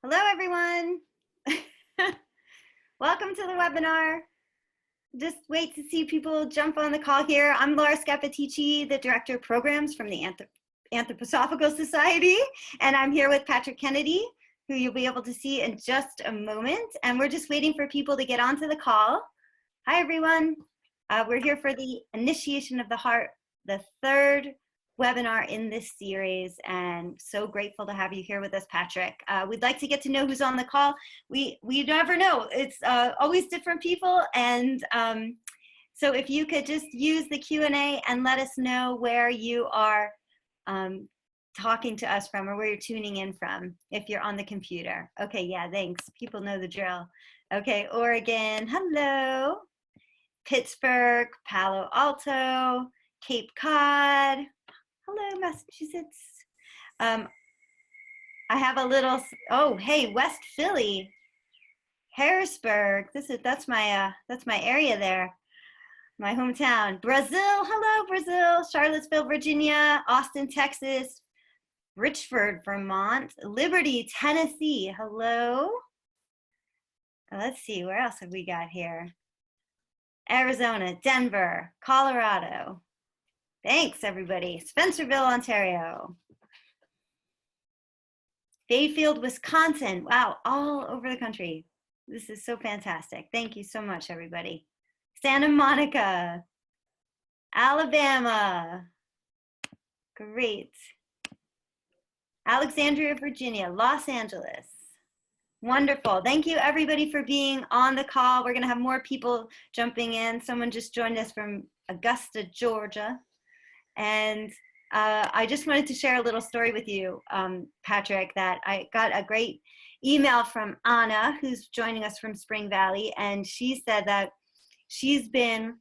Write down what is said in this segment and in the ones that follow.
Hello, everyone. Welcome to the webinar. Just wait to see people jump on the call here. I'm Laura Scapitici, the Director of Programs from the Anthroposophical Society, and I'm here with Patrick Kennedy, who you'll be able to see in just a moment. And we're just waiting for people to get onto the call. Hi, everyone. We're here for the Initiation of the Heart, the third webinar in this series, and so grateful to have you here with us, Patrick. We'd like to get to know who's on the call. We never know. It's always different people, and so if you could just use the Q&A and let us know where you are talking to us from or where you're tuning in from if you're on the computer. Okay, yeah, thanks. People know the drill. Okay, Oregon, hello. Pittsburgh, Palo Alto, Cape Cod. Hello, Massachusetts. I have a little, oh, hey, West Philly, Harrisburg. That's my area there, my hometown. Brazil, hello, Brazil. Charlottesville, Virginia. Austin, Texas. Richford, Vermont. Liberty, Tennessee. Hello. Let's see, where else have we got here? Arizona, Denver, Colorado. Thanks, everybody. Spencerville, Ontario. Bayfield, Wisconsin. Wow, all over the country. This is so fantastic. Thank you so much, everybody. Santa Monica, Alabama. Great. Alexandria, Virginia, Los Angeles. Wonderful. Thank you, everybody, for being on the call. We're going to have more people jumping in. Someone just joined us from Augusta, Georgia. And I just wanted to share a little story with you, Patrick, that I got a great email from Anna, who's joining us from Spring Valley, and she said that she's been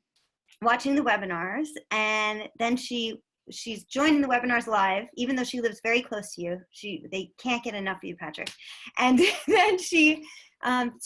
watching the webinars, and then she's joining the webinars live, even though she lives very close to you. They can't get enough of you, Patrick. And then she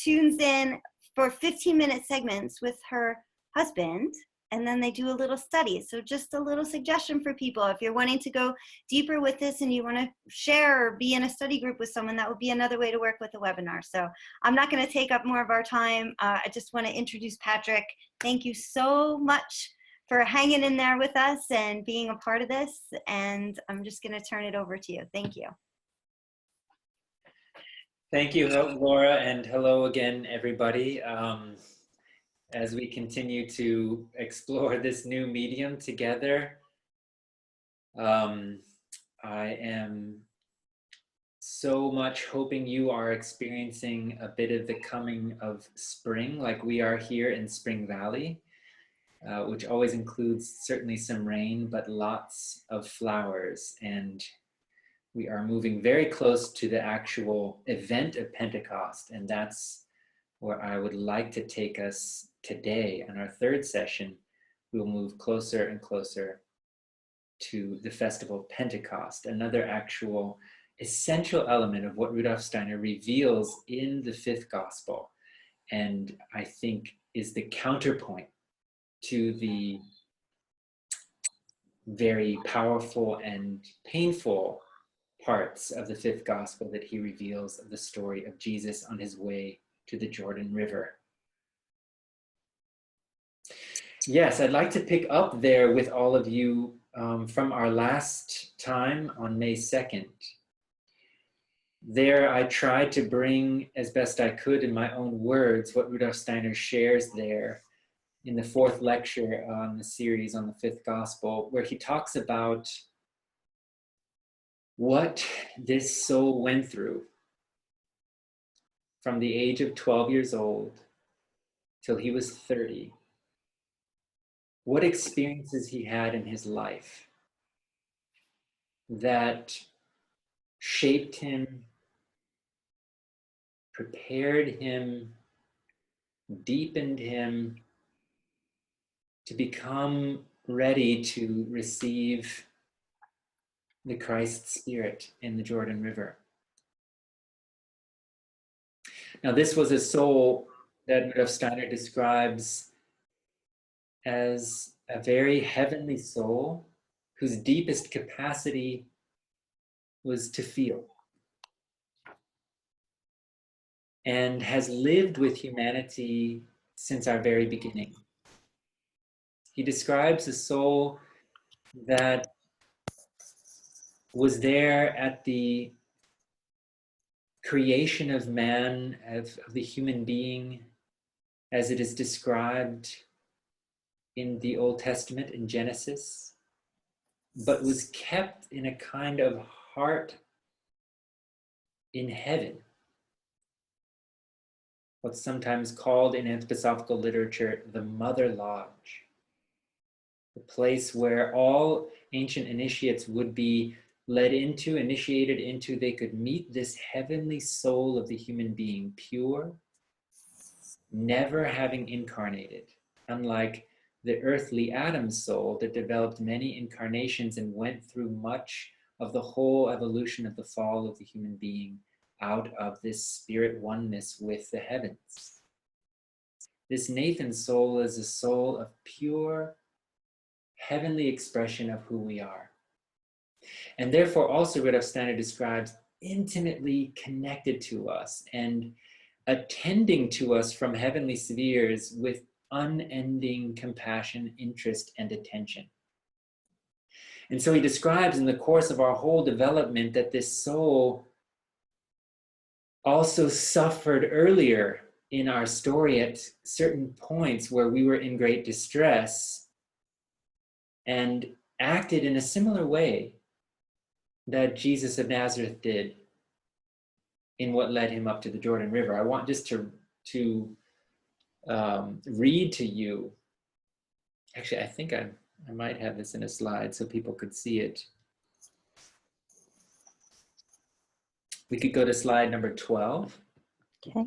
tunes in for 15-minute segments with her husband, and then they do a little study. So just a little suggestion for people. If you're wanting to go deeper with this and you want to share or be in a study group with someone, that would be another way to work with the webinar. So I'm not going to take up more of our time. I just want to introduce Patrick. Thank you so much for hanging in there with us and being a part of this. And I'm just going to turn it over to you. Thank you. Thank you, Laura, and hello again, everybody. As we continue to explore this new medium together, I am so much hoping you are experiencing a bit of the coming of spring, like we are here in Spring Valley, which always includes certainly some rain, but lots of flowers. And we are moving very close to the actual event of Pentecost, and that's where I would like to take us today. In our third session, we'll move closer and closer to the festival of Pentecost, another actual essential element of what Rudolf Steiner reveals in the fifth gospel, and I think is the counterpoint to the very powerful and painful parts of the fifth gospel that he reveals of the story of Jesus on his way to the Jordan River. Yes, I'd like to pick up there with all of you from our last time on May 2nd. There I tried to bring as best I could in my own words what Rudolf Steiner shares there in the fourth lecture on the series on the fifth gospel, where he talks about what this soul went through from the age of 12 years old till he was 30, what experiences he had in his life that shaped him, prepared him, deepened him to become ready to receive the Christ Spirit in the Jordan River. Now, this was a soul that Rudolf Steiner describes as a very heavenly soul whose deepest capacity was to feel. and has lived with humanity since our very beginning. He describes a soul that was there at the creation of man, of the human being, as it is described in the Old Testament in Genesis, but was kept in a kind of heart in heaven, what's sometimes called in anthroposophical literature the Mother Lodge, the place where all ancient initiates would be led into, initiated into. They could meet this heavenly soul of the human being, pure, never having incarnated, unlike the earthly Adam's soul that developed many incarnations and went through much of the whole evolution of the fall of the human being out of this spirit oneness with the heavens. This Nathan's soul is a soul of pure, heavenly expression of who we are. And therefore also Rudolf Steiner describes intimately connected to us and attending to us from heavenly spheres with unending compassion, interest, and attention. And so he describes in the course of our whole development that this soul also suffered earlier in our story at certain points where we were in great distress and acted in a similar way that Jesus of Nazareth did in what led him up to the Jordan River. I want just to read to you. Actually, I think I might have this in a slide so people could see it. We could go to slide number 12. Okay.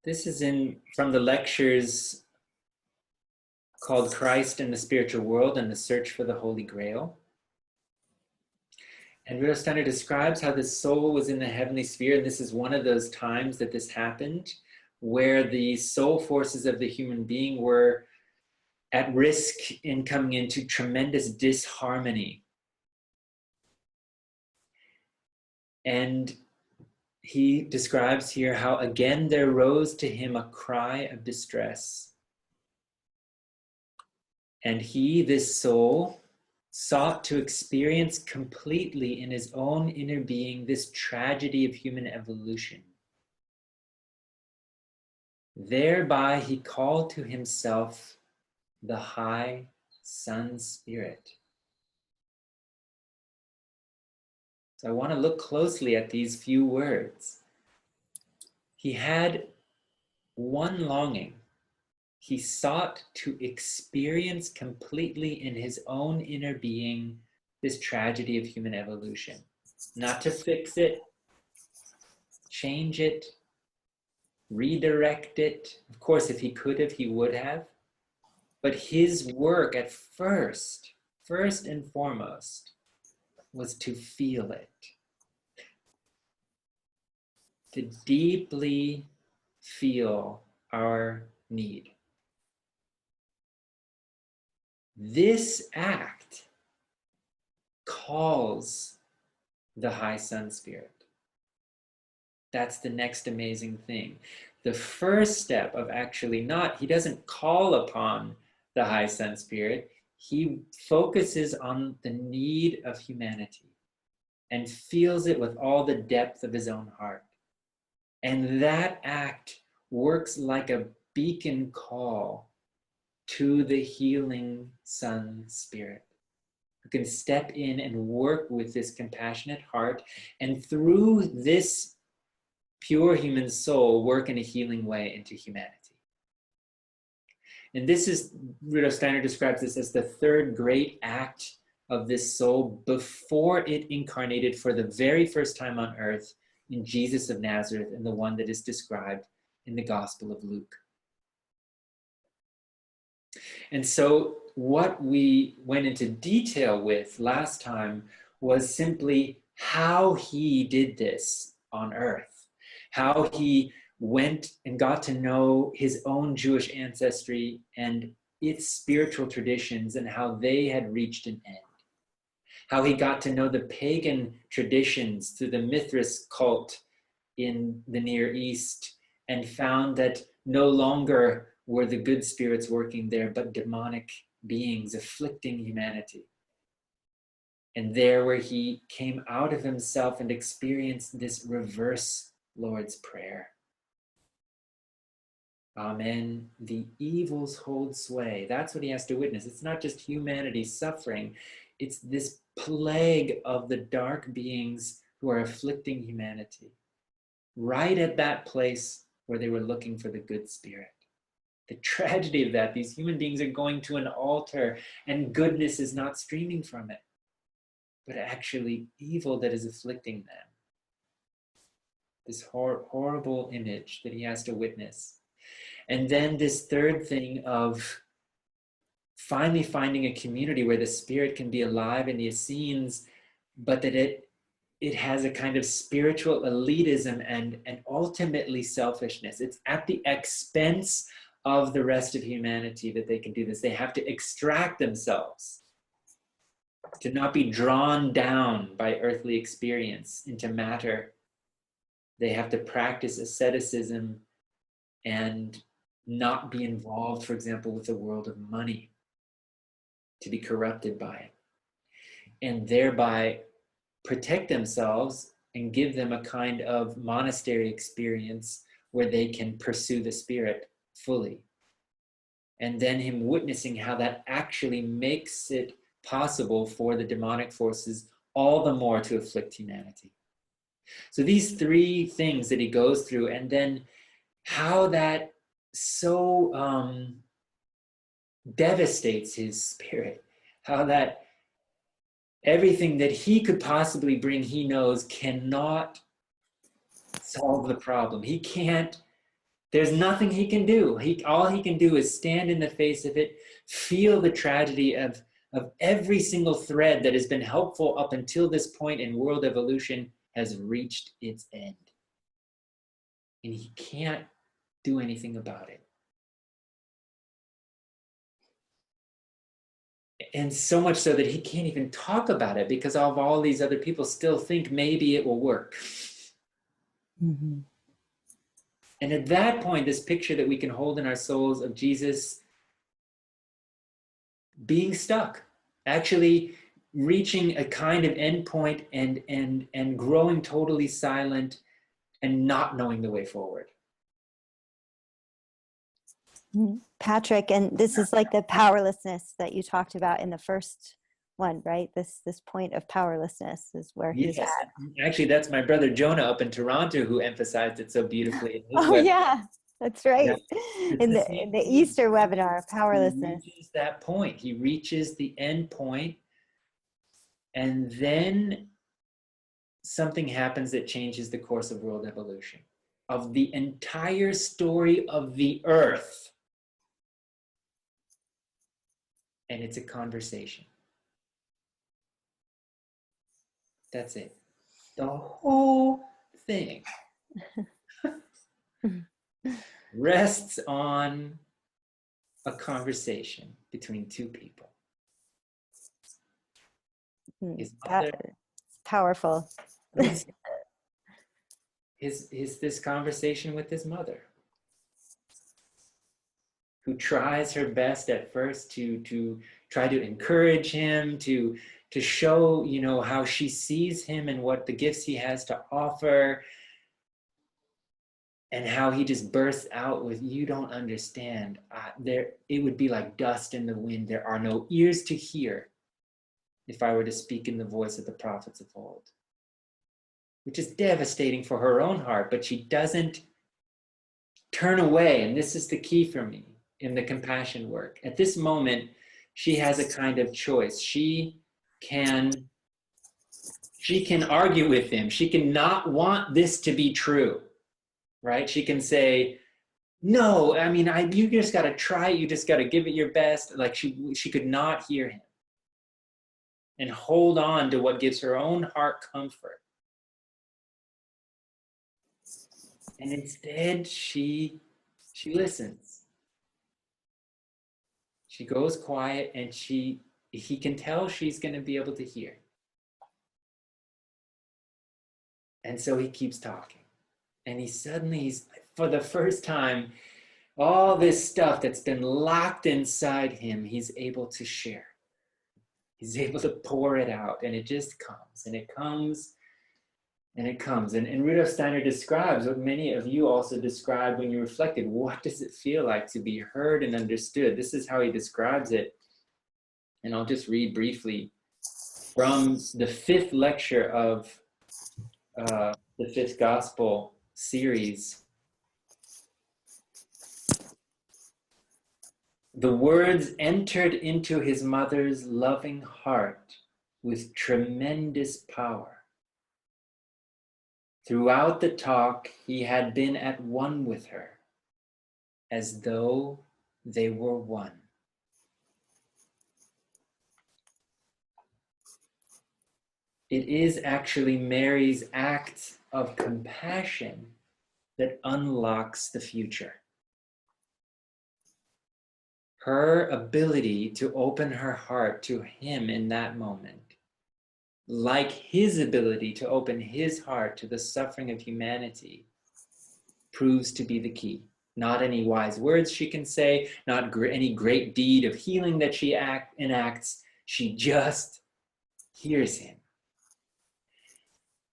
This is from the lectures called Christ and the Spiritual World and the Search for the Holy Grail. And Rudolf Steiner describes how the soul was in the heavenly sphere, and this is one of those times that this happened, where the soul forces of the human being were at risk in coming into tremendous disharmony. And he describes here how again there rose to him a cry of distress. And he, this soul, sought to experience completely in his own inner being this tragedy of human evolution. Thereby he called to himself the high Sun Spirit. So I want to look closely at these few words. He had one longing. He sought to experience completely in his own inner being this tragedy of human evolution. Not to fix it, change it, redirect it. Of course, if he could have, he would have. But his work at first and foremost, was to feel it. To deeply feel our need. This act calls the high Sun Spirit. That's the next amazing thing. The first step of actually he doesn't call upon the high Sun Spirit. He focuses on the need of humanity and feels it with all the depth of his own heart. And that act works like a beacon call to the healing Sun Spirit, who can step in and work with this compassionate heart, and through this pure human soul, work in a healing way into humanity. And this is, Rudolf Steiner describes this as the third great act of this soul before it incarnated for the very first time on earth in Jesus of Nazareth, and the one that is described in the Gospel of Luke. And so what we went into detail with last time was simply how he did this on earth, how he went and got to know his own Jewish ancestry and its spiritual traditions and how they had reached an end. How he got to know the pagan traditions through the Mithras cult in the Near East and found that no longer were the good spirits working there, but demonic beings afflicting humanity. And there where he came out of himself and experienced this reverse Lord's Prayer. Amen. The evils hold sway. That's what he has to witness. It's not just humanity suffering. It's this plague of the dark beings who are afflicting humanity. Right at that place where they were looking for the good spirit. The tragedy of that, these human beings are going to an altar and goodness is not streaming from it, but actually evil that is afflicting them. This horrible image that he has to witness. And then this third thing of finally finding a community where the spirit can be alive in the Essenes, but that it has a kind of spiritual elitism and ultimately selfishness. It's at the expense of the rest of humanity that they can do this. They have to extract themselves to not be drawn down by earthly experience into matter. They have to practice asceticism and not be involved, for example, with the world of money, to be corrupted by it, and thereby protect themselves and give them a kind of monastery experience where they can pursue the spirit fully. And then him witnessing how that actually makes it possible for the demonic forces all the more to afflict humanity. So these three things that he goes through, and then how that so devastates his spirit, how that everything that he could possibly bring, he knows cannot solve the problem. He can't, there's nothing he can do. All he can do is stand in the face of it, feel the tragedy of every single thread that has been helpful up until this point in world evolution has reached its end. And he can't do anything about it. And so much so that he can't even talk about it because of all these other people still think maybe it will work. Mm-hmm. And at that point, this picture that we can hold in our souls of Jesus being stuck, actually reaching a kind of endpoint and growing totally silent and not knowing the way forward. Patrick, and this is like the powerlessness that you talked about in the first one, right? This point of powerlessness is where he's at. Actually, that's my brother Jonah up in Toronto who emphasized it so beautifully. In his Oh webinar. yeah, that's right. Yeah. In the Easter webinar, powerlessness. He reaches that point. He reaches the end point, and then something happens that changes the course of world evolution, of the entire story of the earth. And it's a conversation. That's it. The whole thing rests on a conversation between two people. His mother, That's powerful. this conversation with his mother, who tries her best at first to try to encourage him, to show, how she sees him and what the gifts he has to offer, and how he just bursts out with, "You don't understand. It would be like dust in the wind. There are no ears to hear if I were to speak in the voice of the prophets of old," which is devastating for her own heart, but she doesn't turn away. And this is the key for me in the compassion work. At this moment, she has a kind of choice. She can argue with him. She can not want this to be true, right? She can say, "No, I mean, you just got to try it. You just got to give it your best." Like she could not hear him and hold on to what gives her own heart comfort. And instead, she listens. She goes quiet, and he can tell she's going to be able to hear. And so he keeps talking. And he's, for the first time, all this stuff that's been locked inside him, he's able to share. He's able to pour it out, and it just comes, and it comes, and it comes. And Rudolf Steiner describes what many of you also described when you reflected. What does it feel like to be heard and understood? This is how he describes it. And I'll just read briefly from the 5th lecture of the 5th Gospel series. The words entered into his mother's loving heart with tremendous power. Throughout the talk, he had been at one with her, as though they were one. It is actually Mary's act of compassion that unlocks the future. Her ability to open her heart to him in that moment, like his ability to open his heart to the suffering of humanity, proves to be the key. Not any wise words she can say, not any great deed of healing that she enacts. She just hears him.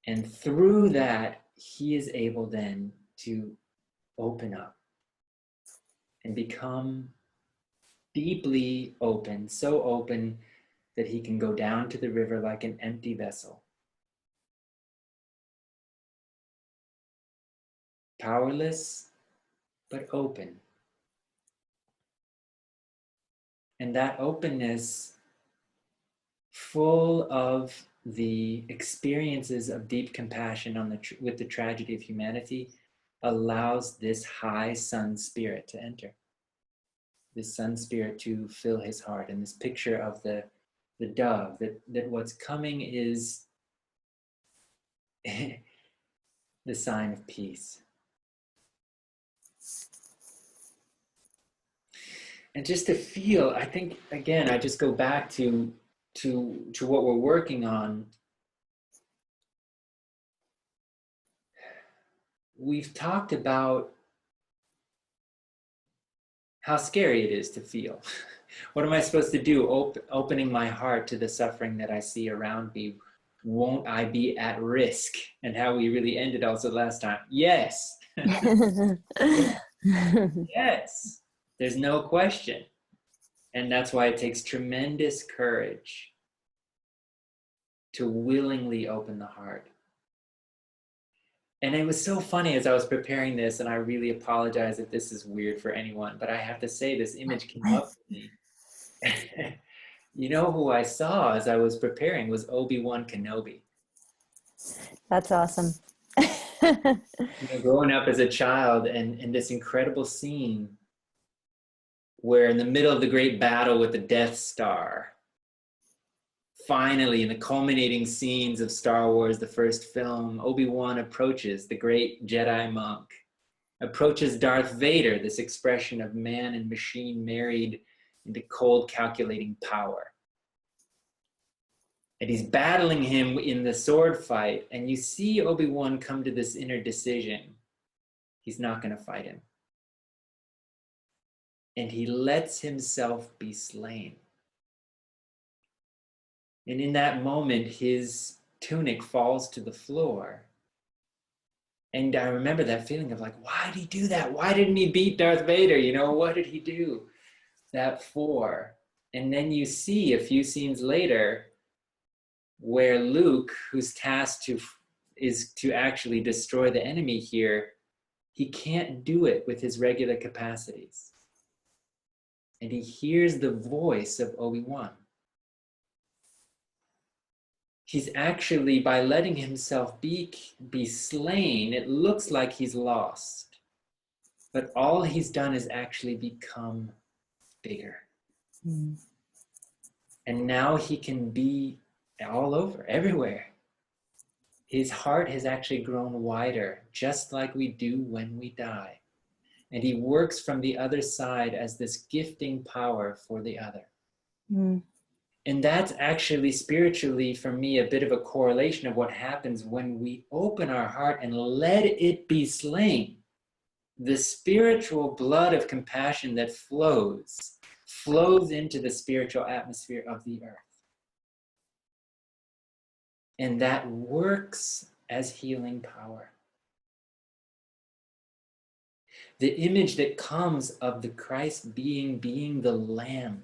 And through that, he is able then to open up and become deeply open, so open that he can go down to the river like an empty vessel. Powerless, but open. And that openness, full of the experiences of deep compassion with the tragedy of humanity, allows this high sun spirit to enter. This sun spirit to fill his heart. And this picture of the dove, that what's coming is the sign of peace. And just to feel, I think, again, I just go back to what we're working on. We've talked about how scary it is to feel. What am I supposed to do? Opening my heart to the suffering that I see around me. Won't I be at risk? And how we really ended also last time. Yes. Yes. There's no question. And that's why it takes tremendous courage to willingly open the heart. And it was so funny as I was preparing this, and I really apologize if this is weird for anyone, but I have to say this image came up to me. You know who I saw as I was preparing was Obi-Wan Kenobi. That's awesome. Growing up as a child, and this incredible scene where in the middle of the great battle with the Death Star, finally in the culminating scenes of Star Wars, the first film, Obi-Wan approaches the great Jedi monk, approaches Darth Vader, this expression of man and machine married into cold calculating power. And he's battling him in the sword fight, and you see Obi-Wan come to this inner decision. He's not going to fight him. And he lets himself be slain. And in that moment, his tunic falls to the floor. And I remember that feeling of like, why did he do that? Why didn't he beat Darth Vader? What did he do that for? And then you see a few scenes later where Luke, who's tasked is to actually destroy the enemy here, he can't do it with his regular capacities. And he hears the voice of Obi-Wan. He's actually, by letting himself be slain, it looks like he's lost. But all he's done is actually become bigger. Mm. And now he can be all over, everywhere. His heart has actually grown wider, just like we do when we die. And he works from the other side as this gifting power for the other. Mm. And that's actually spiritually, for me, a bit of a correlation of what happens when we open our heart and let it be slain. The spiritual blood of compassion that flows into the spiritual atmosphere of the earth. And that works as healing power. The image that comes of the Christ being the Lamb.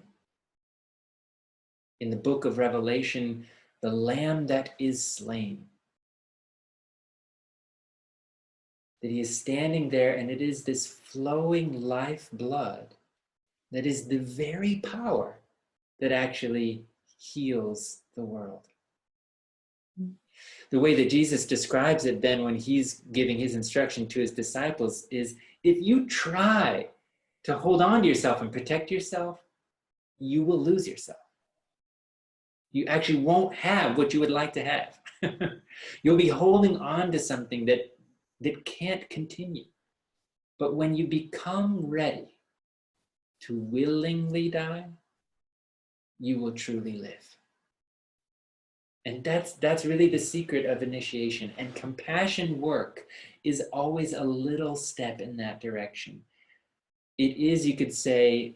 In the book of Revelation, the Lamb that is slain. That he is standing there, and it is this flowing life blood that is the very power that actually heals the world. The way that Jesus describes it then when he's giving his instruction to his disciples is, if you try to hold on to yourself and protect yourself, you will lose yourself. You actually won't have what you would like to have. You'll be holding on to something that can't continue. But when you become ready to willingly die, you will truly live. And that's really the secret of initiation. And compassion work is always a little step in that direction. It is, you could say,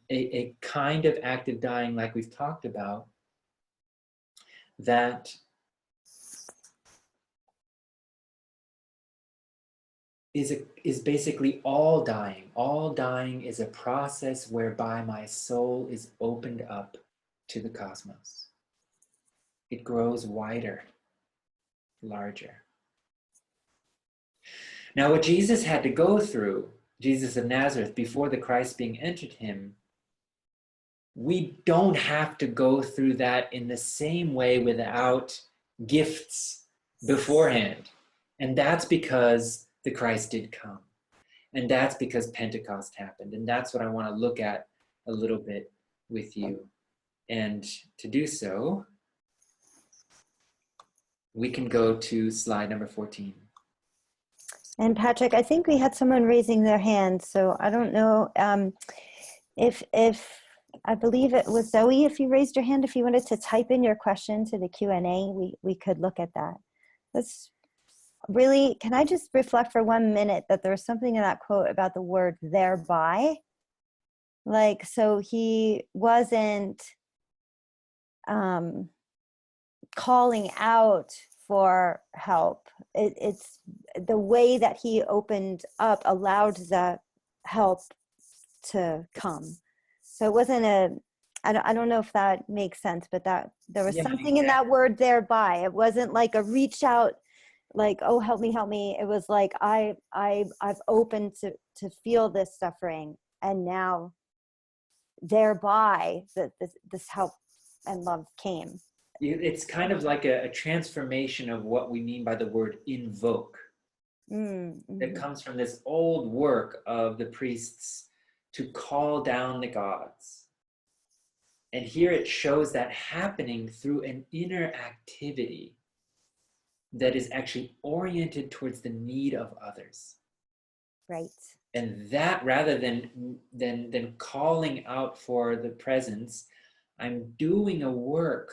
a kind of active dying, like we've talked about, that is basically all dying. All dying is a process whereby my soul is opened up to the cosmos. It grows wider, larger. Now, what Jesus had to go through, Jesus of Nazareth, before the Christ being entered him, we don't have to go through that in the same way without gifts beforehand. And that's because the Christ did come. And that's because Pentecost happened. And that's what I want to look at a little bit with you. And to do so, we can go to slide number 14. And Patrick, I think we had someone raising their hand, so I don't know if I believe it was Zoe. If you raised your hand, if you wanted to type in your question to the Q&A, we could look at that. That's really. Can I just reflect for 1 minute that there was something in that quote about the word thereby? Like, so he wasn't calling out for help. It's the way that he opened up allowed the help to come. So it wasn't I don't know if that makes sense, but that there was something in that word thereby. It wasn't like a reach out, like, oh, help me. It was like I've opened to feel this suffering, and now thereby this help and love came. It's kind of like a transformation of what we mean by the word invoke. Mm-hmm. That comes from this old work of the priests to call down the gods. And here it shows that happening through an inner activity that is actually oriented towards the need of others. Right. And that, rather than calling out for the presence, I'm doing a work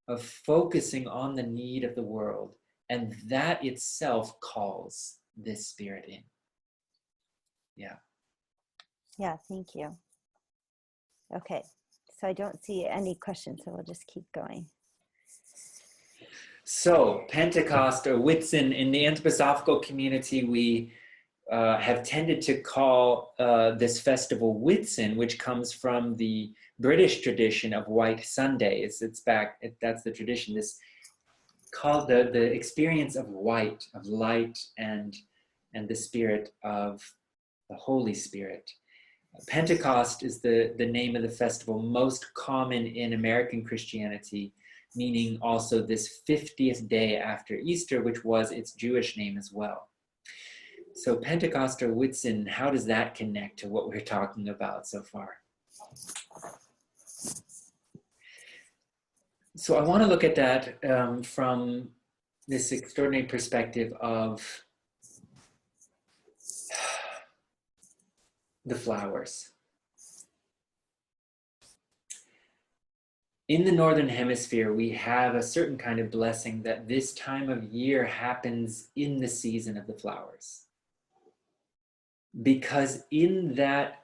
of focusing on the need of the world, and that itself calls this spirit in. Yeah, thank you. Okay, so I don't see any questions, so we'll just keep going. So Pentecost, or Whitsun, in the anthroposophical community, we have tended to call this festival Whitsun, which comes from the British tradition of White Sundays. That's the tradition. This called the experience of white, of light, and the spirit of the Holy Spirit. Pentecost is the name of the festival most common in American Christianity, meaning also this 50th day after Easter, which was its Jewish name as well. So Pentecost, or Whitsun, how does that connect to what we're talking about so far? So I want to look at that from this extraordinary perspective of the flowers. in the Northern Hemisphere, we have a certain kind of blessing that this time of year happens in the season of the flowers. Because in that,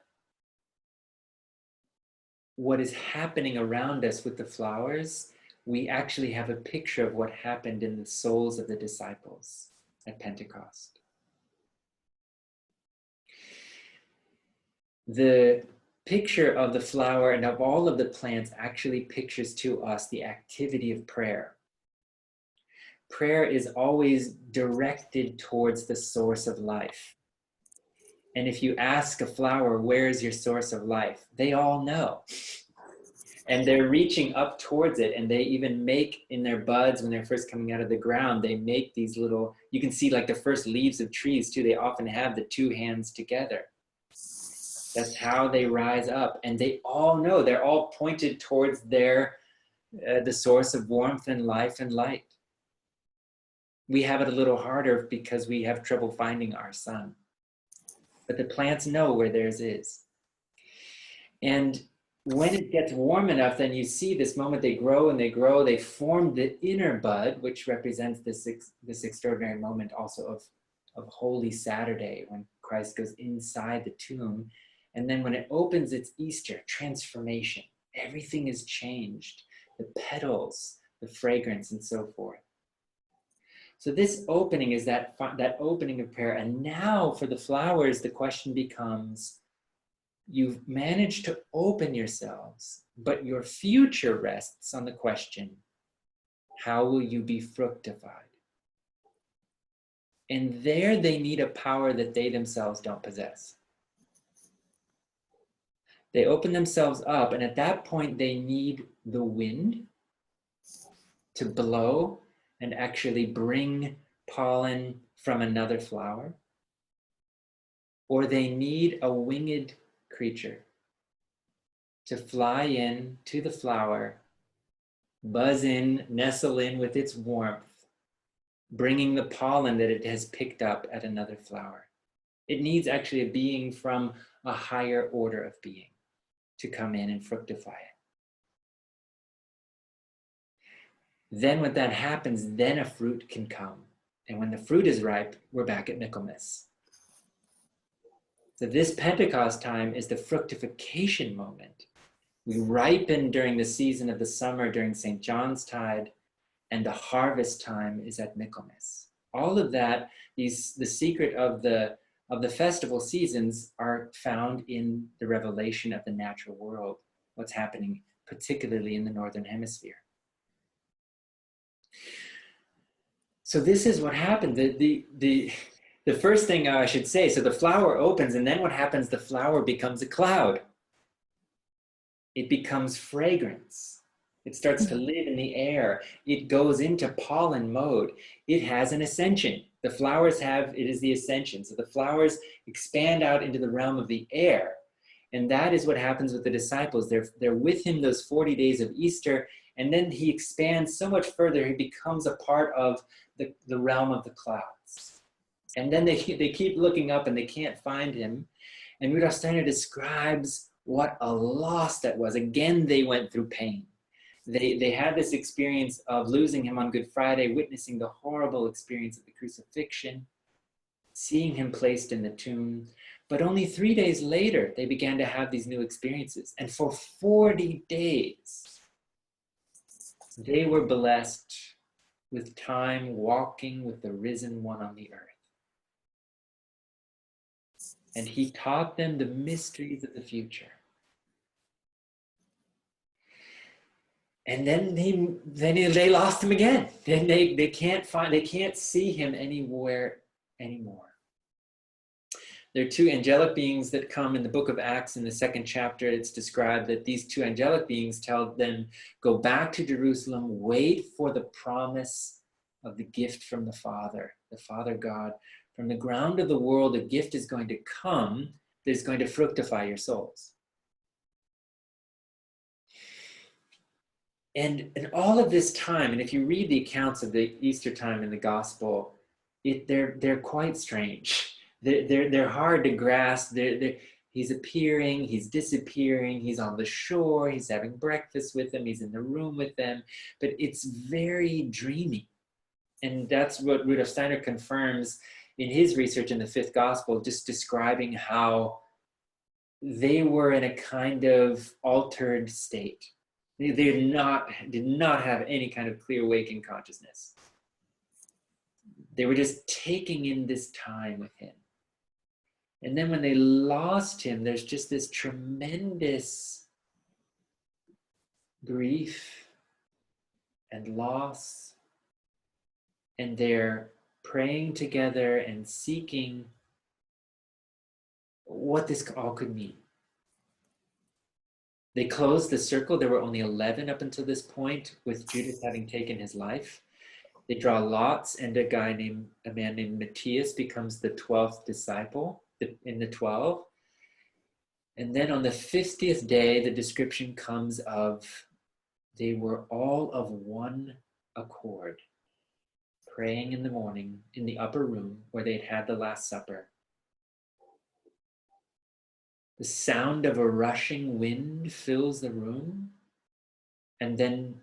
what is happening around us with the flowers, we actually have a picture of what happened in the souls of the disciples at Pentecost. The picture of the flower and of all of the plants actually pictures to us the activity of prayer. Prayer is always directed towards the source of life. And if you ask a flower, where is your source of life? They all know. And they're reaching up towards it, and they even make in their buds, when they're first coming out of the ground, they make these little, you can see like the first leaves of trees too, they often have the two hands together. That's how they rise up, and they all know, they're all pointed towards their, the source of warmth and life and light. We have it a little harder because we have trouble finding our sun. But the plants know where theirs is. And when it gets warm enough, then you see this moment they grow and they grow, they form the inner bud, which represents this extraordinary moment also of Holy Saturday, when Christ goes inside the tomb. And then when it opens, it's Easter, transformation. Everything is changed. The petals, the fragrance, and so forth. So this opening is that opening of prayer. And now for the flowers, the question becomes, you've managed to open yourselves, but your future rests on the question, how will you be fructified? And there they need a power that they themselves don't possess. They open themselves up, and at that point they need the wind to blow and actually bring pollen from another flower. Or they need a winged creature to fly in to the flower, buzz in, nestle in with its warmth, bringing the pollen that it has picked up at another flower. It needs actually a being from a higher order of being to come in and fructify it. Then when that happens, then a fruit can come. And when the fruit is ripe, we're back at Michaelmas. So this Pentecost time is the fructification moment. We ripen during the season of the summer, during St. John's Tide, and the harvest time is at Michaelmas. All of that, the secret of the festival seasons are found in the revelation of the natural world, what's happening particularly in the Northern Hemisphere. So this is what happened. The first thing I should say, so the flower opens, and then what happens? The flower becomes a cloud. It becomes fragrance. It starts to live in the air. It goes into pollen mode. It has an ascension. The flowers it is the ascension. So the flowers expand out into the realm of the air. And that is what happens with the disciples. They're with him those 40 days of Easter, and then he expands so much further, he becomes a part of the realm of the clouds. And then they keep looking up and they can't find him. And Rudolf Steiner describes what a loss that was. Again, they went through pain. They had this experience of losing him on Good Friday, witnessing the horrible experience of the crucifixion, seeing him placed in the tomb. But only 3 days later, they began to have these new experiences. And for 40 days, they were blessed with time walking with the risen one on the earth. And he taught them the mysteries of the future. And then they lost him again. Then they can't see him anywhere anymore. There are two angelic beings that come in the book of Acts in the 2nd chapter. It's described that these two angelic beings tell them, go back to Jerusalem, wait for the promise of the gift from the Father God. From the ground of the world, a gift is going to come that is going to fructify your souls. And all of this time, and if you read the accounts of the Easter time in the gospel, they're quite strange. They're hard to grasp. He's appearing, he's disappearing, he's on the shore, he's having breakfast with them, he's in the room with them, but it's very dreamy. And that's what Rudolf Steiner confirms in his research in the fifth gospel, just describing how they were in a kind of altered state. They did not have any kind of clear waking consciousness. They were just taking in this time with him. And then when they lost him, there's just this tremendous grief and loss. And they're praying together and seeking what this all could mean. They closed the circle. There were only 11 up until this point, with Judas having taken his life. They draw lots, and a man named Matthias becomes the 12th disciple in the 12. And then on the 50th day, the description comes of they were all of one accord, praying in the morning in the upper room where they'd had the Last Supper. The sound of a rushing wind fills the room, and then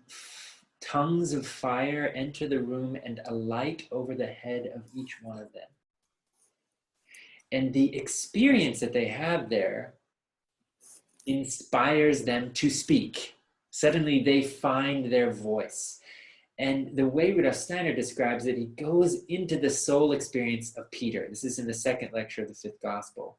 tongues of fire enter the room and alight over the head of each one of them. And the experience that they have there inspires them to speak. Suddenly they find their voice. And the way Rudolf Steiner describes it, he goes into the soul experience of Peter. This is in the second lecture of the fifth gospel.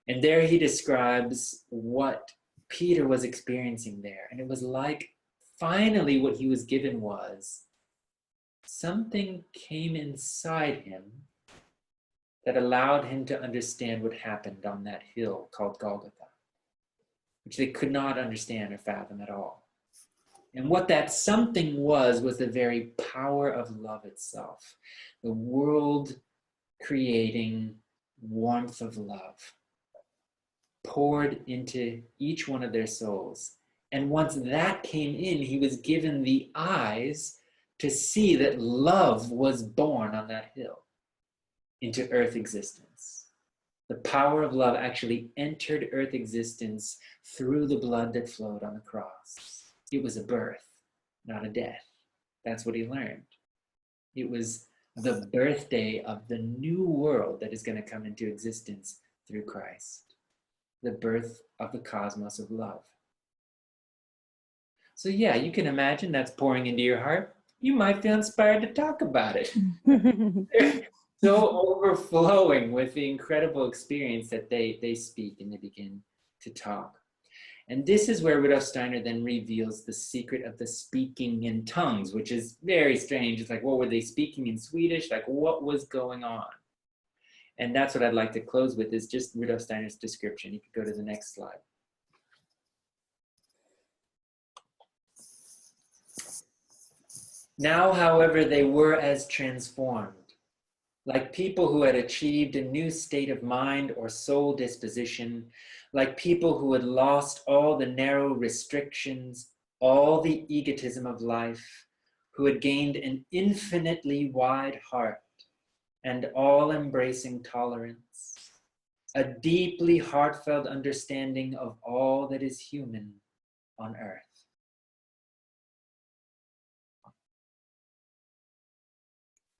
And there he describes what Peter was experiencing there. And it was like, finally what he was given was something came inside him that allowed him to understand what happened on that hill called Golgotha, which they could not understand or fathom at all. And what that something was the very power of love itself, the world creating warmth of love poured into each one of their souls. And once that came in, he was given the eyes to see that love was born on that hill into earth existence. The power of love actually entered earth existence through the blood that flowed on the cross. It was a birth, not a death. That's what he learned. It was the birthday of the new world that is going to come into existence through Christ. The birth of the cosmos of love. So yeah, you can imagine that's pouring into your heart. You might feel inspired to talk about it. They're so overflowing with the incredible experience that they speak and they begin to talk. And this is where Rudolf Steiner then reveals the secret of the speaking in tongues, which is very strange. It's like, what were they speaking in Swedish? Like, what was going on? And that's what I'd like to close with, is just Rudolf Steiner's description. You could go to the next slide. Now, however, they were as transformed, like people who had achieved a new state of mind or soul disposition, like people who had lost all the narrow restrictions, all the egotism of life, who had gained an infinitely wide heart and all-embracing tolerance, a deeply heartfelt understanding of all that is human on earth.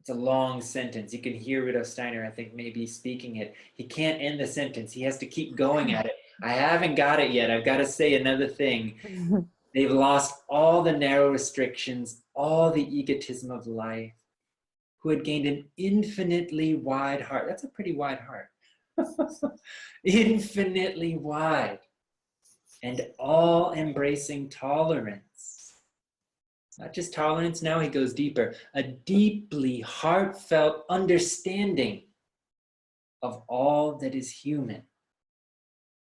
It's a long sentence. You can hear Rudolf Steiner, I think, maybe speaking it. He can't end the sentence. He has to keep going at it. I haven't got it yet. I've got to say another thing. They've lost all the narrow restrictions, all the egotism of life, who had gained an infinitely wide heart. That's a pretty wide heart. Infinitely wide. And all-embracing tolerance. Not just tolerance, now he goes deeper. A deeply heartfelt understanding of all that is human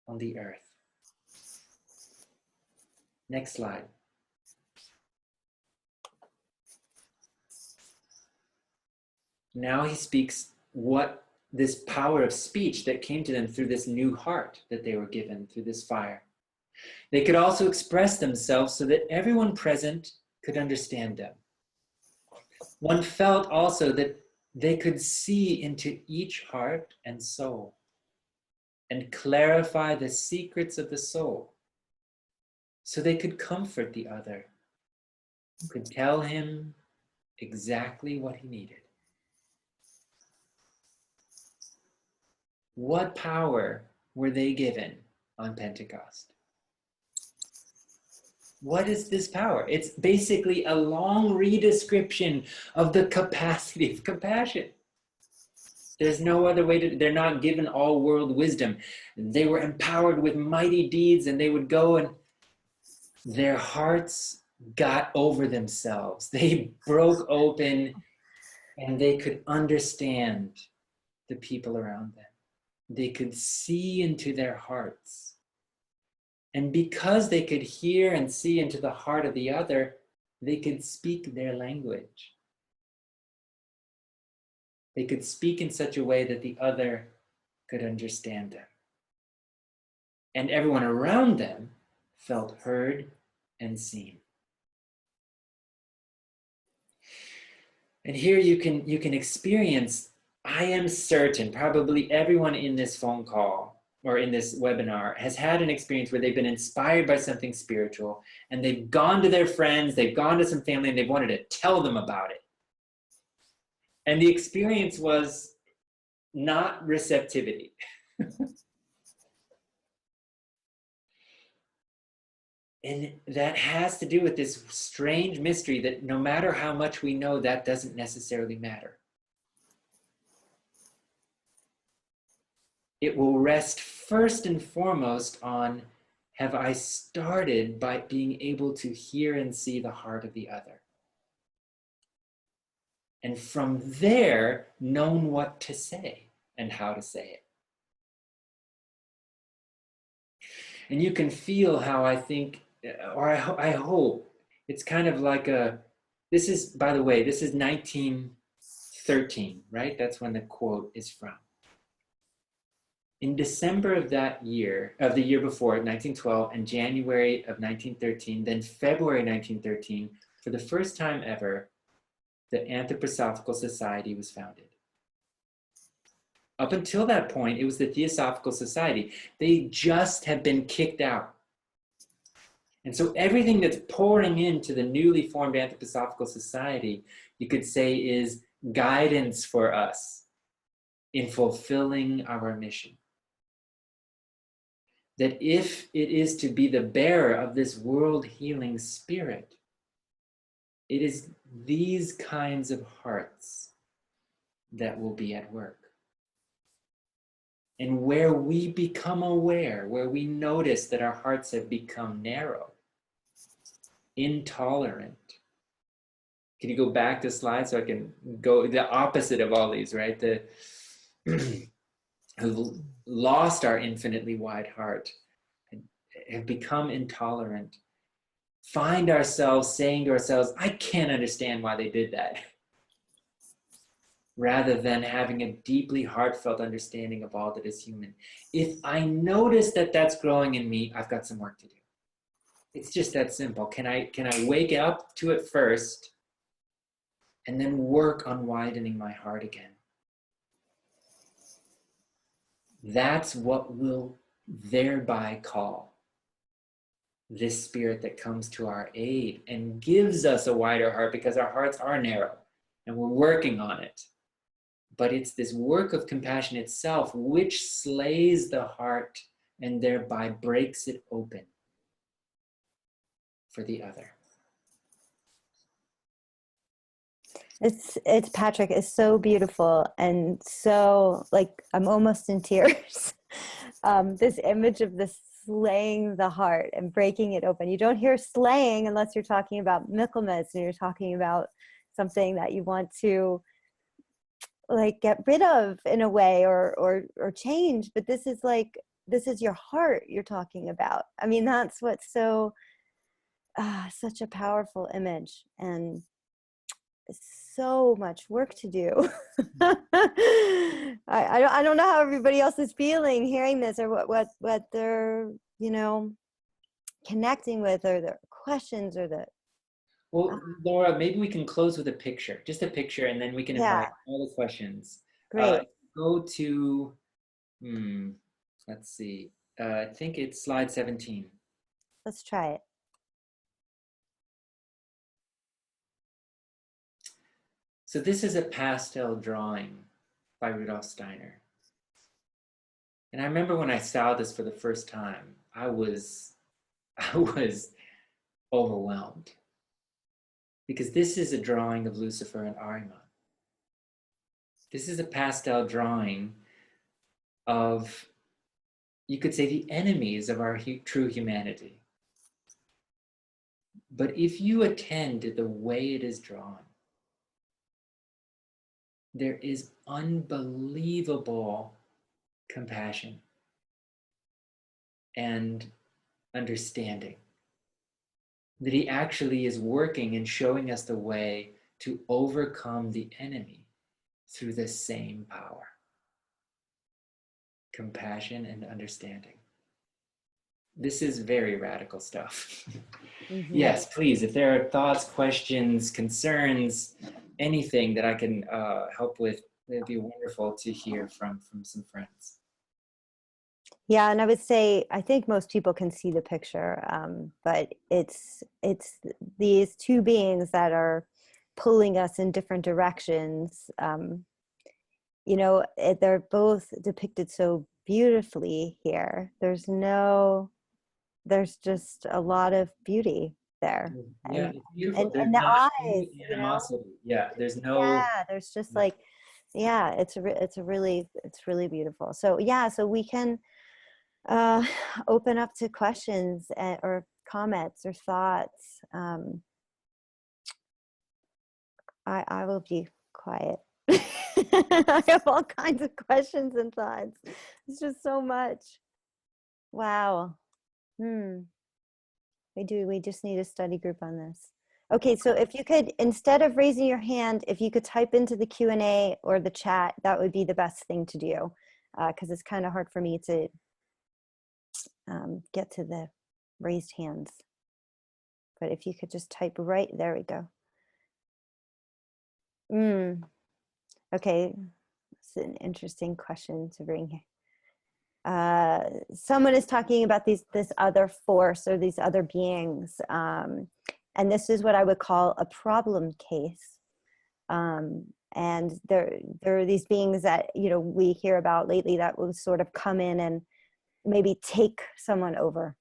on the earth. Next slide. Now he speaks what this power of speech that came to them through this new heart that they were given through this fire. They could also express themselves so that everyone present could understand them. One felt also that they could see into each heart and soul. and clarify the secrets of the soul so they could comfort the other, could tell him exactly what he needed. What power were they given on Pentecost? What is this power? It's basically a long redescription of the capacity of compassion. There's no other way to, they're not given all world wisdom. They were empowered with mighty deeds, and they would go and their hearts got over themselves. They broke open and they could understand the people around them. They could see into their hearts. And because they could hear and see into the heart of the other, they could speak their language. They could speak in such a way that the other could understand them. And everyone around them felt heard and seen. And here you can experience, I am certain, probably everyone in this phone call or in this webinar has had an experience where they've been inspired by something spiritual, and they've gone to their friends, they've gone to some family, and they've wanted to tell them about it. And the experience was not receptivity. And that has to do with this strange mystery that no matter how much we know, that doesn't necessarily matter. It will rest first and foremost on, have I started by being able to hear and see the heart of the other? And from there, known what to say and how to say it. And you can feel how I think, or I hope, it's kind of like this is, by the way, this is 1913, right? That's when the quote is from. In December of that year, of the year before, 1912, and January of 1913, then February 1913, for the first time ever, the Anthroposophical Society was founded. Up until that point, it was the Theosophical Society. They just have been kicked out. And so everything that's pouring into the newly formed Anthroposophical Society, you could say, is guidance for us in fulfilling our mission. That if it is to be the bearer of this world healing spirit, it is these kinds of hearts that will be at work. And where we become aware, where we notice that our hearts have become narrow, intolerant. Can you go back to slide so I can go the opposite of all these, right? Who've lost our infinitely wide heart, and have become intolerant, find ourselves saying to ourselves, I can't understand why they did that. Rather than having a deeply heartfelt understanding of all that is human. If I notice that that's growing in me, I've got some work to do. It's just that simple. Can I wake up to it first and then work on widening my heart again? That's what will thereby call this spirit that comes to our aid and gives us a wider heart, because our hearts are narrow and we're working on it. But it's this work of compassion itself which slays the heart and thereby breaks it open for the other. It's Patrick, it's so beautiful, and so, like, I'm almost in tears. This image of the slaying the heart and breaking it open. You don't hear slaying unless you're talking about Michaelmas and you're talking about something that you want to, like, get rid of in a way or change. But this is like, this is your heart you're talking about. I mean, that's what's so such a powerful image, and so much work to do. I don't know how everybody else is feeling hearing this, or what they're, you know, connecting with, or their questions, or the. Well, Laura, maybe we can close with a picture, just a picture, and then we can invite all the questions. Great. Go to, Let's see. I think it's slide 17. Let's try it. So this is a pastel drawing by Rudolf Steiner. And I remember when I saw this for the first time, I was overwhelmed, because this is a drawing of Lucifer and Ahriman. This is a pastel drawing of, you could say, the enemies of our true humanity. But if you attend to the way it is drawn, there is unbelievable compassion and understanding that he actually is working and showing us the way to overcome the enemy through the same power. Compassion and understanding. This is very radical stuff. Mm-hmm. Yes, please, if there are thoughts, questions, concerns, anything that I can help with, it'd be wonderful to hear from some friends. Yeah, and I would say I think most people can see the picture, but it's these two beings that are pulling us in different directions. They're both depicted so beautifully here. There's just a lot of beauty there. Yeah, And it's beautiful. There's and the not eyes, any animosity. Yeah, there's no. yeah, there's just like, yeah, it's really beautiful. So yeah, so we can open up to questions or comments or thoughts. I will be quiet. I have all kinds of questions and thoughts. It's just so much. Wow. We just need a study group on this. Okay, so if you could, instead of raising your hand, if you could type into the Q&A or the chat, that would be the best thing to do, because it's kind of hard for me to get to the raised hands. But if you could just type right, there we go. Okay, it's an interesting question to bring here. Someone is talking about this other force or these other beings, and this is what I would call a problem case. And there are these beings that we hear about lately that will sort of come in and maybe take someone over,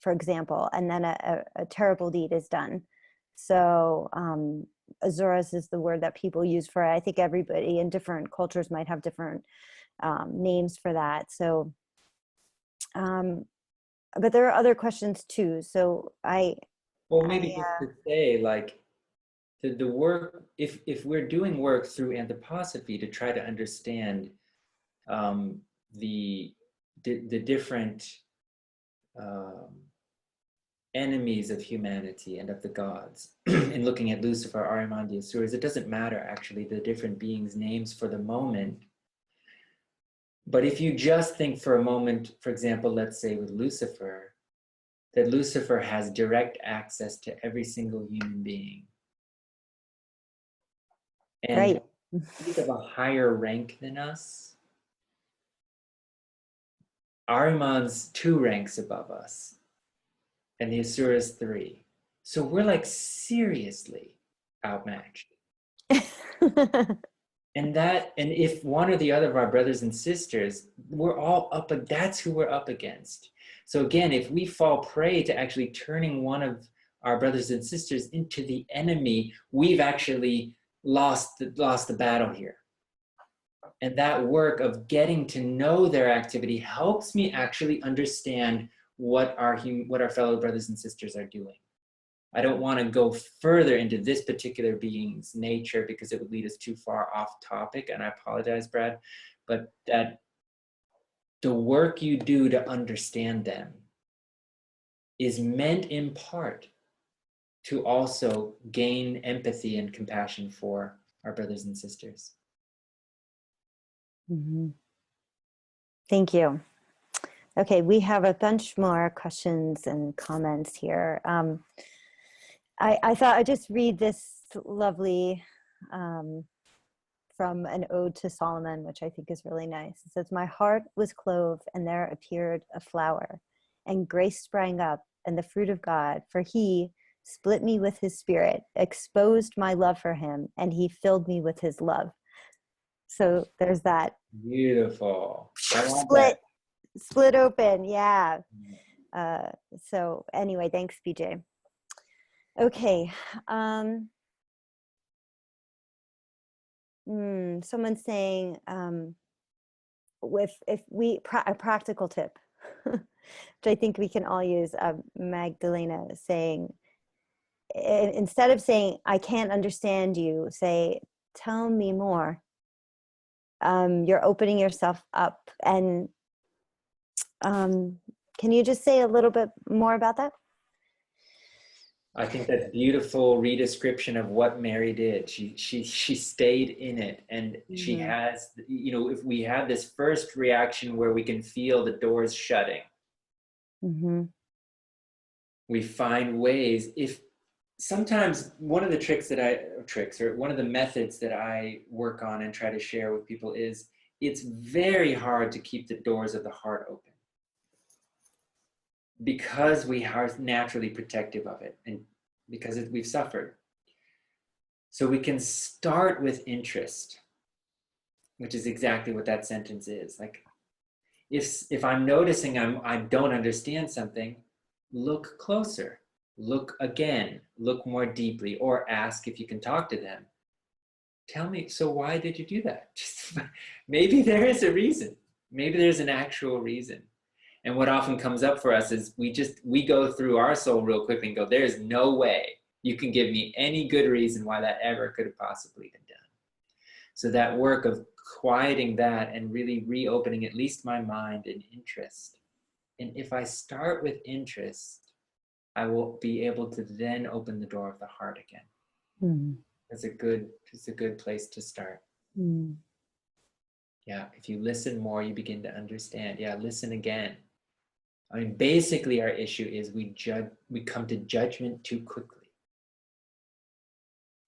for example, and then a terrible deed is done. So Azuras is the word that people use for it. I think everybody in different cultures might have different names for that. So, but there are other questions too. So Maybe just to say, like, the work, if we're doing work through anthroposophy to try to understand the different enemies of humanity and of the gods, in looking at Lucifer, Ahriman, the Asuras, it doesn't matter actually the different beings' names for the moment. But if you just think for a moment, for example, let's say with Lucifer, that Lucifer has direct access to every single human being. And right. he's of a higher rank than us. Ahriman's 2 ranks above us, and the Asuras 3. So we're like seriously outmatched. And if one or the other of our brothers and sisters, we're all up, that's who we're up against. So again, if we fall prey to actually turning one of our brothers and sisters into the enemy, we've actually lost the battle here. And that work of getting to know their activity helps me actually understand what our fellow brothers and sisters are doing. I don't want to go further into this particular being's nature because it would lead us too far off topic, and I apologize, Brad, but that the work you do to understand them is meant in part to also gain empathy and compassion for our brothers and sisters. Mm-hmm. Thank you. Okay, we have a bunch more questions and comments here. I thought I'd just read this lovely from an ode to Solomon, which I think is really nice. It says, "My heart was clove, and there appeared a flower, and grace sprang up, and the fruit of God, for he split me with his spirit, exposed my love for him, and he filled me with his love." So there's that. Beautiful. I want Split, that. split open. Yeah. So anyway, thanks, BJ. Okay. Someone's saying, if we a practical tip, which I think we can all use. Magdalena saying, instead of saying "I can't understand you," say "Tell me more." You're opening yourself up, and can you just say a little bit more about that? I think that's beautiful redescription of what Mary did. She stayed in it, and she has, you know, if we have this first reaction where we can feel the doors shutting, we find ways. If sometimes one of the one of the methods that I work on and try to share with people is, it's very hard to keep the doors of the heart open because we are naturally protective of it, and because we've suffered. So we can start with interest, which is exactly what that sentence is. Like, if I'm noticing I don't understand something, look closer, look again, look more deeply, or ask if you can talk to them. Tell me, so why did you do that? Just, maybe there is a reason. Maybe there's an actual reason. And what often comes up for us is we go through our soul real quick and go, there's no way you can give me any good reason why that ever could have possibly been done. So that work of quieting that and really reopening at least my mind and interest. And if I start with interest, I will be able to then open the door of the heart again. It's a good place to start. Yeah, if you listen more, you begin to understand. Yeah, listen again. I mean, basically our issue is we come to judgment too quickly.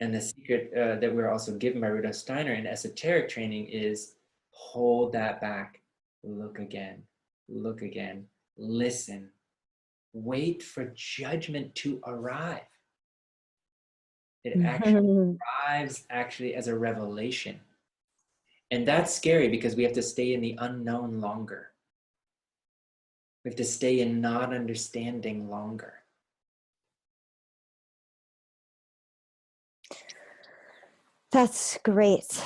And the secret that we're also given by Rudolf Steiner in esoteric training is hold that back, look again, listen, wait for judgment to arrive. It actually arrives as a revelation. And that's scary because we have to stay in the unknown longer. We have to stay in not understanding longer. That's great.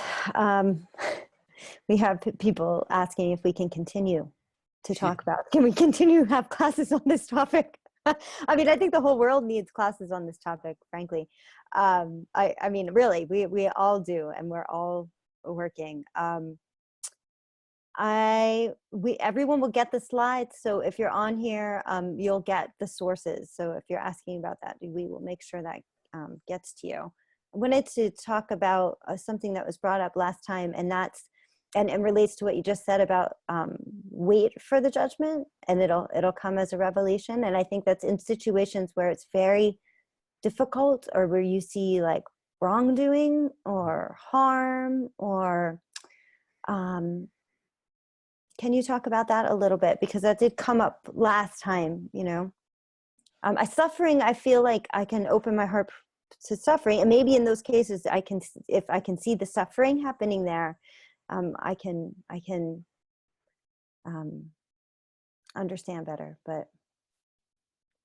We have people asking if we can continue to talk about, can we continue to have classes on this topic? I mean, I think the whole world needs classes on this topic, frankly. I mean, really, we all do, and we're all working. Everyone will get the slides. So if you're on here, you'll get the sources. So if you're asking about that, we will make sure that gets to you. I wanted to talk about something that was brought up last time, and that's, and relates to what you just said about wait for the judgment, and it'll come as a revelation. And I think that's in situations where it's very difficult, or where you see like wrongdoing or harm, or can you talk about that a little bit? Because that did come up last time, you know. Suffering, I feel like I can open my heart to suffering, and maybe in those cases if I can see the suffering happening there, I can understand better. But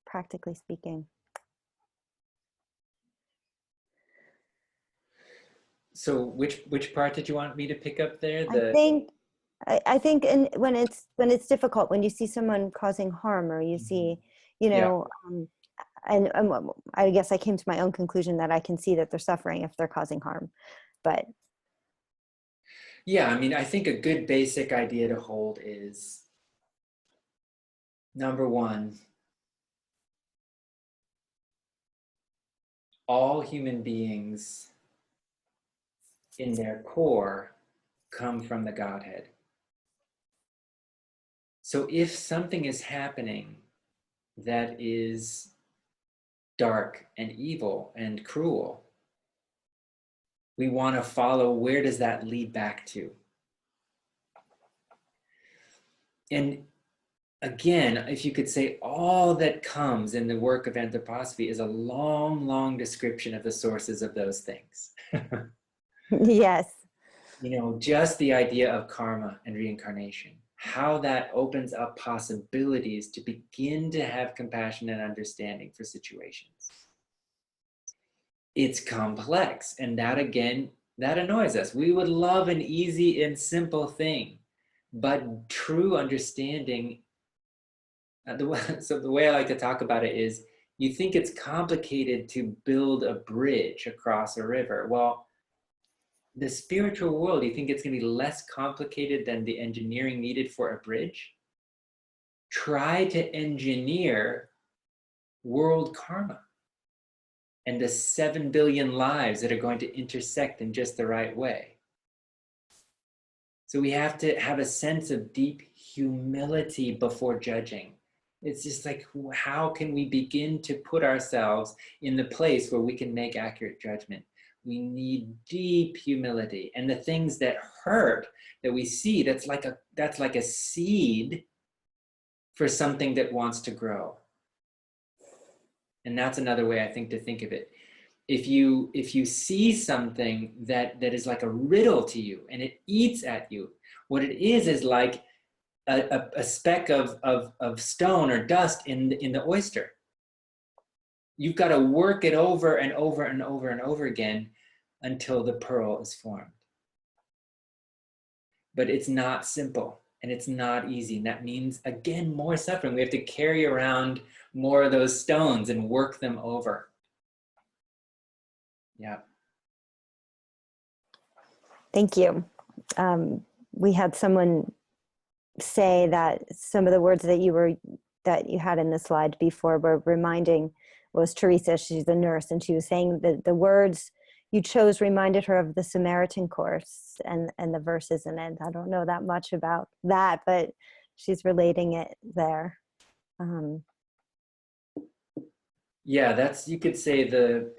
practically speaking, so which part did you want me to pick up there? I think when it's difficult, when you see someone causing harm, or you see, you know, and I guess I came to my own conclusion that I can see that they're suffering if they're causing harm. But yeah, I mean, I think a good basic idea to hold is, number one, all human beings in their core come from the Godhead. So if something is happening that is dark and evil and cruel, We want to follow, where does that lead back to? And again, if you could say, all that comes in the work of anthroposophy is a long, long description of the sources of those things. Yes. You know, just the idea of karma and reincarnation, how that opens up possibilities to begin to have compassion and understanding for situations. It's complex, and that again, that annoys us. We would love an easy and simple thing, but true understanding, so the way I like to talk about it is, you think it's complicated to build a bridge across a river. Well, the spiritual world, you think it's going to be less complicated than the engineering needed for a bridge? Try to engineer world karma and the 7 billion lives that are going to intersect in just the right way. So we have to have a sense of deep humility before judging. It's just like, how can we begin to put ourselves in the place where we can make accurate judgment? We need deep humility. And the things that hurt, that we see, that's like a seed for something that wants to grow. And that's another way I think to think of it. If you see something that is like a riddle to you and it eats at you, what it is like a speck of stone or dust in the oyster. You've got to work it over and over and over and over again until the pearl is formed. But it's not simple and it's not easy. And that means, again, more suffering. We have to carry around more of those stones and work them over. Yeah. Thank you. We had someone say that some of the words that you had in the slide before were reminding, was Teresa, she's a nurse, and she was saying that the words you chose reminded her of the Samaritan course and the verses in it. I don't know that much about that, but she's relating it there. Yeah, that's, you could say the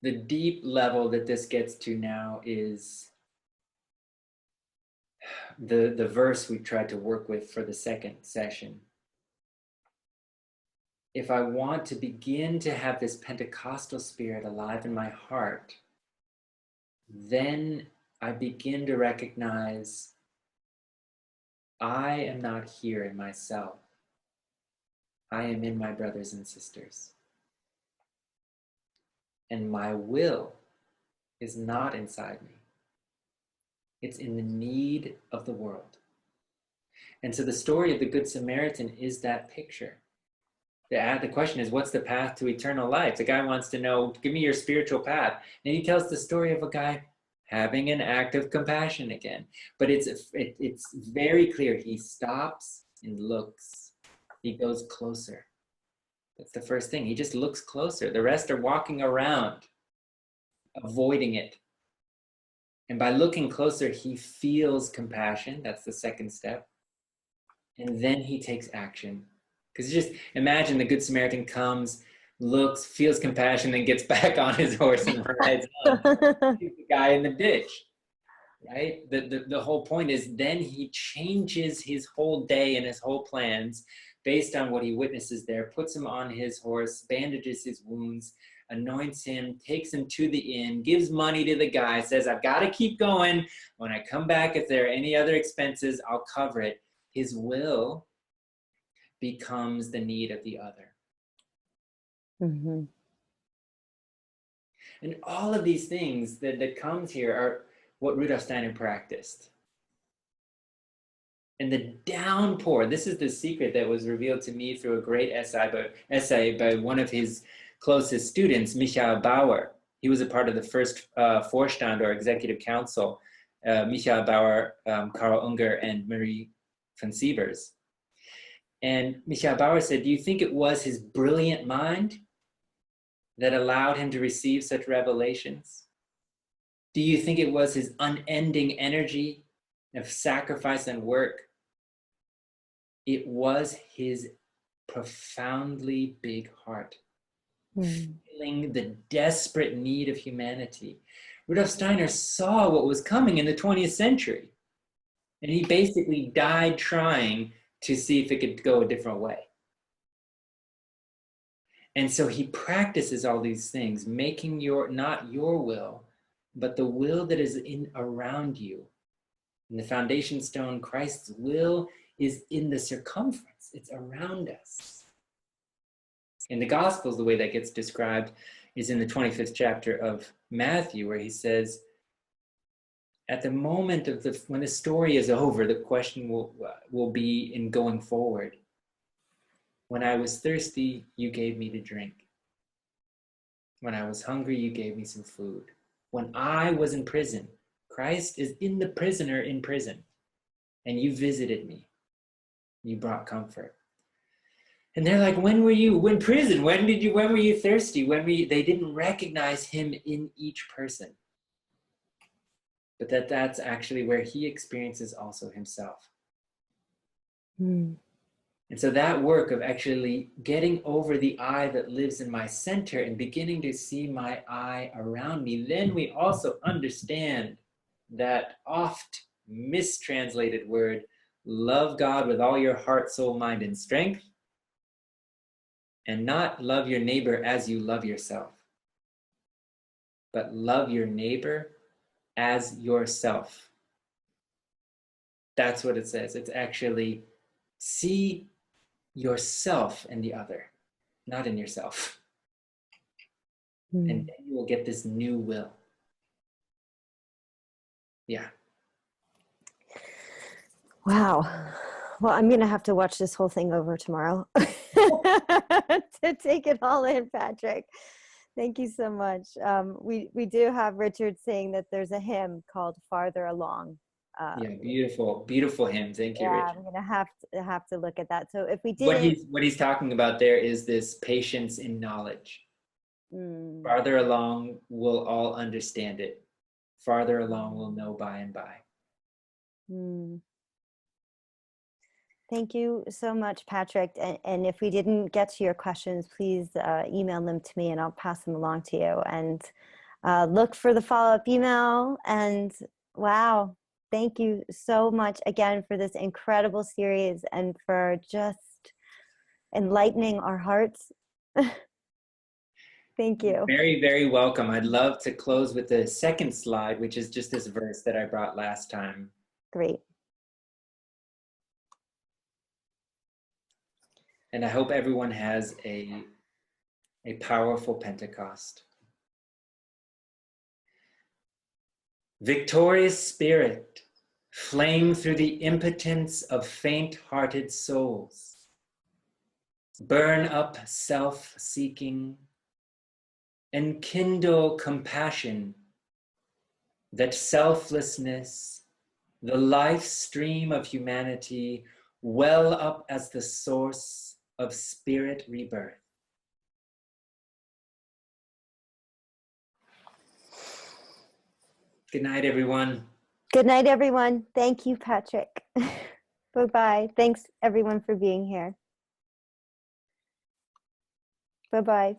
the deep level that this gets to now is the verse we tried to work with for the second session. If I want to begin to have this Pentecostal spirit alive in my heart, then I begin to recognize I am not here in myself. I am in my brothers and sisters. And my will is not inside me. It's in the need of the world. And so the story of the Good Samaritan is that picture. The question is, what's the path to eternal life? The guy wants to know, give me your spiritual path. And he tells the story of a guy having an act of compassion again. But it's very clear. He stops and looks. He goes closer. That's the first thing. He just looks closer. The rest are walking around, avoiding it. And by looking closer, he feels compassion. That's the second step. And then he takes action. Because just imagine the Good Samaritan comes, looks, feels compassion, then gets back on his horse and rides on. He's the guy in the ditch, right? The whole point is then he changes his whole day and his whole plans based on what he witnesses there, puts him on his horse, bandages his wounds, anoints him, takes him to the inn, gives money to the guy, says, I've got to keep going. When I come back, if there are any other expenses, I'll cover it. His will becomes the need of the other. Mm-hmm. And all of these things that comes here are what Rudolf Steiner practiced. And the downpour, this is the secret that was revealed to me through a great essay by one of his closest students, Michael Bauer. He was a part of the first Vorstand, or executive council, Michael Bauer, Karl Unger, and Marie von Sievers. And Michael Bauer said, do you think it was his brilliant mind that allowed him to receive such revelations? Do you think it was his unending energy of sacrifice and work? It was his profoundly big heart. feeling the desperate need of humanity. Rudolf Steiner saw what was coming in the 20th century, and he basically died trying to see if it could go a different way. And so he practices all these things, making not your will, but the will that is in around you. In the foundation stone, Christ's will is in the circumference. It's around us. In the Gospels, the way that gets described is in the 25th chapter of Matthew, where he says, at the moment of when the story is over, the question will be in going forward. When I was thirsty, you gave me to drink. When I was hungry, you gave me some food. When I was in prison, Christ is in the prisoner in prison, and you visited me. You brought comfort. And they're like, when were you in prison? When were you thirsty? They didn't recognize him in each person. But that's actually where he experiences also himself. And so that work of actually getting over the I that lives in my center and beginning to see my I around me, then we also understand that oft mistranslated word, love God with all your heart, soul, mind, and strength, and not love your neighbor as you love yourself, but love your neighbor as yourself. That's what it says. It's actually see yourself in the other, not in yourself. And then you will get this new will. Yeah. Wow. Well, I'm going to have to watch this whole thing over tomorrow to take it all in, Patrick. Thank you so much. We do have Richard saying that there's a hymn called Farther Along. Yeah, beautiful hymn. Thank you, Richard. I'm going to have to look at that. So if we did what he's talking about there is this patience in knowledge. Farther along, we'll all understand it. Farther along, we'll know by and by. Thank you so much, Patrick. And if we didn't get to your questions, please email them to me and I'll pass them along to you. And look for the follow-up email. And wow, thank you so much again for this incredible series and for just enlightening our hearts. Thank you. Very, very welcome. I'd love to close with the second slide, which is just this verse that I brought last time. Great. And I hope everyone has a powerful Pentecost. Victorious Spirit, flame through the impotence of faint-hearted souls. Burn up self-seeking, enkindle compassion, that selflessness, the life stream of humanity, well up as the source of spirit rebirth. Good night, everyone. Good night, everyone. Thank you, Patrick. Bye-bye. Thanks, everyone, for being here. Bye-bye.